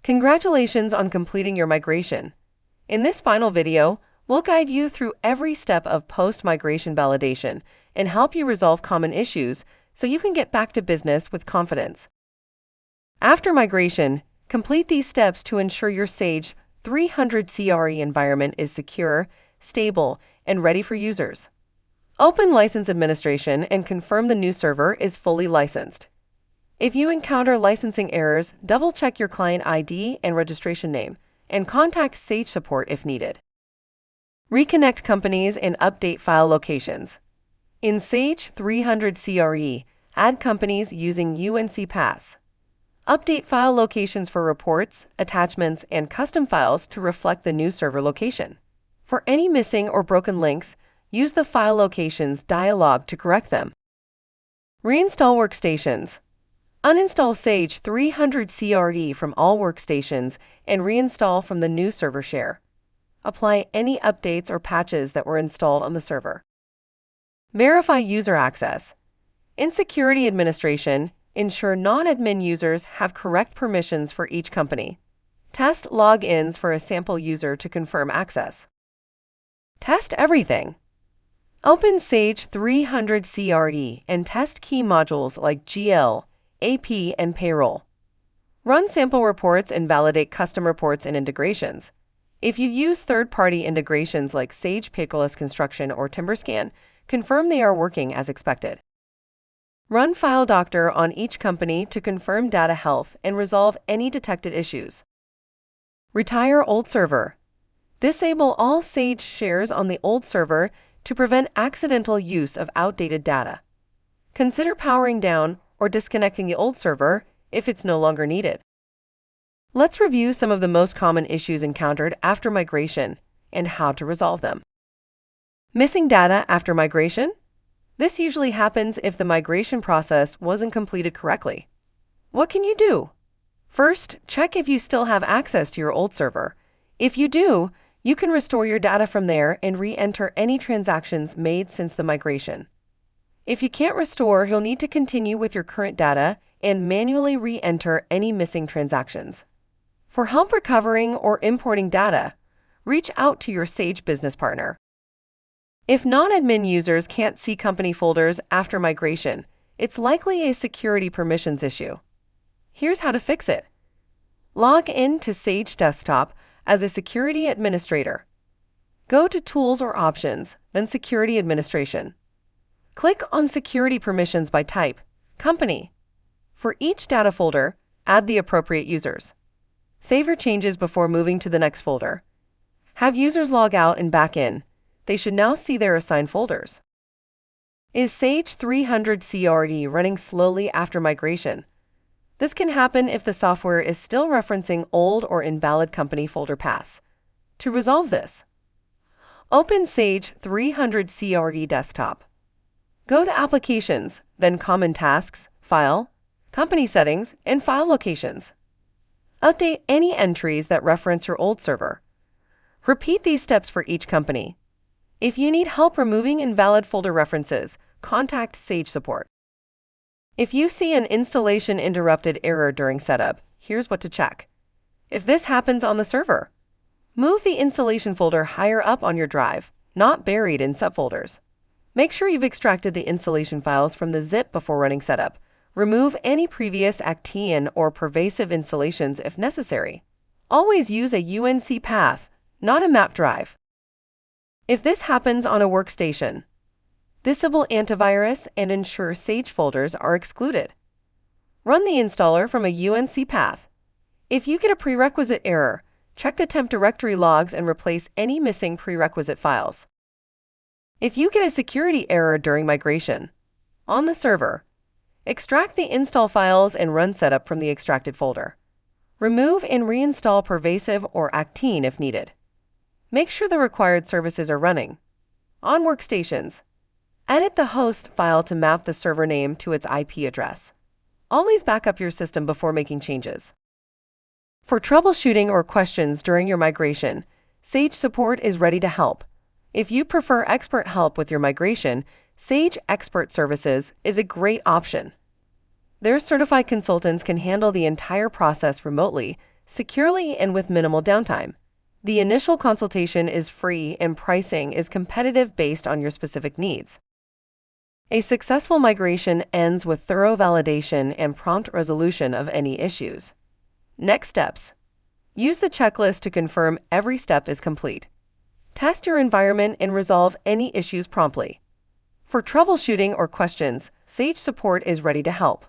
Congratulations on completing your migration. In this final video, we'll guide you through every step of post-migration validation and help you resolve common issues so you can get back to business with confidence. After migration, complete these steps to ensure your Sage 300 CRE environment is secure, stable, and ready for users. Open License Administration and confirm the new server is fully licensed. If you encounter licensing errors, double-check your client ID and registration name, and contact Sage support if needed. Reconnect companies and update file locations. In Sage 300 CRE, add companies using UNC Pass. Update file locations for reports, attachments, and custom files to reflect the new server location. For any missing or broken links, use the File Locations dialog to correct them. Reinstall workstations. Uninstall Sage 300 CRE from all workstations and reinstall from the new server share. Apply any updates or patches that were installed on the server. Verify user access. In Security Administration, ensure non-admin users have correct permissions for each company. Test logins for a sample user to confirm access. Test everything. Open Sage 300 CRE and test key modules like GL, AP, and Payroll. Run sample reports and validate custom reports and integrations. If you use third-party integrations like Sage Paperless Construction or TimberScan, confirm they are working as expected. Run File Doctor on each company to confirm data health and resolve any detected issues. Retire old server. Disable all Sage shares on the old server to prevent accidental use of outdated data. Consider powering down or disconnecting the old server if it's no longer needed. Let's review some of the most common issues encountered after migration and how to resolve them. Missing data after migration? This usually happens if the migration process wasn't completed correctly. What can you do? First, check if you still have access to your old server. If you do, you can restore your data from there and re-enter any transactions made since the migration. If you can't restore, you'll need to continue with your current data and manually re-enter any missing transactions. For help recovering or importing data, reach out to your Sage business partner. If non-admin users can't see company folders after migration, it's likely a security permissions issue. Here's how to fix it. Log in to Sage Desktop as a security administrator. Go to Tools or Options, then Security Administration. Click on Security Permissions by type, Company. For each data folder, add the appropriate users. Save your changes before moving to the next folder. Have users log out and back in. They should now see their assigned folders. Is Sage 300 CRE running slowly after migration? This can happen if the software is still referencing old or invalid company folder paths. To resolve this, open Sage 300 CRE Desktop. Go to Applications, then Common Tasks, File, Company Settings, and File Locations. Update any entries that reference your old server. Repeat these steps for each company. If you need help removing invalid folder references, contact Sage support. If you see an installation interrupted error during setup, here's what to check. If this happens on the server, move the installation folder higher up on your drive, not buried in subfolders. Make sure you've extracted the installation files from the zip before running setup. Remove any previous Acteon or pervasive installations if necessary. Always use a UNC path, not a map drive. If this happens on a workstation, disable antivirus and ensure Sage folders are excluded. Run the installer from a UNC path. If you get a prerequisite error, check the temp directory logs and replace any missing prerequisite files. If you get a security error during migration, on the server, extract the install files and run setup from the extracted folder. Remove and reinstall pervasive or Acteon if needed. Make sure the required services are running. On workstations, edit the host file to map the server name to its IP address. Always back up your system before making changes. For troubleshooting or questions during your migration, Sage support is ready to help. If you prefer expert help with your migration, Sage Expert Services is a great option. Their certified consultants can handle the entire process remotely, securely and with minimal downtime. The initial consultation is free and pricing is competitive based on your specific needs. A successful migration ends with thorough validation and prompt resolution of any issues. Next steps. Use the checklist to confirm every step is complete. Test your environment and resolve any issues promptly. For troubleshooting or questions, Sage Support is ready to help.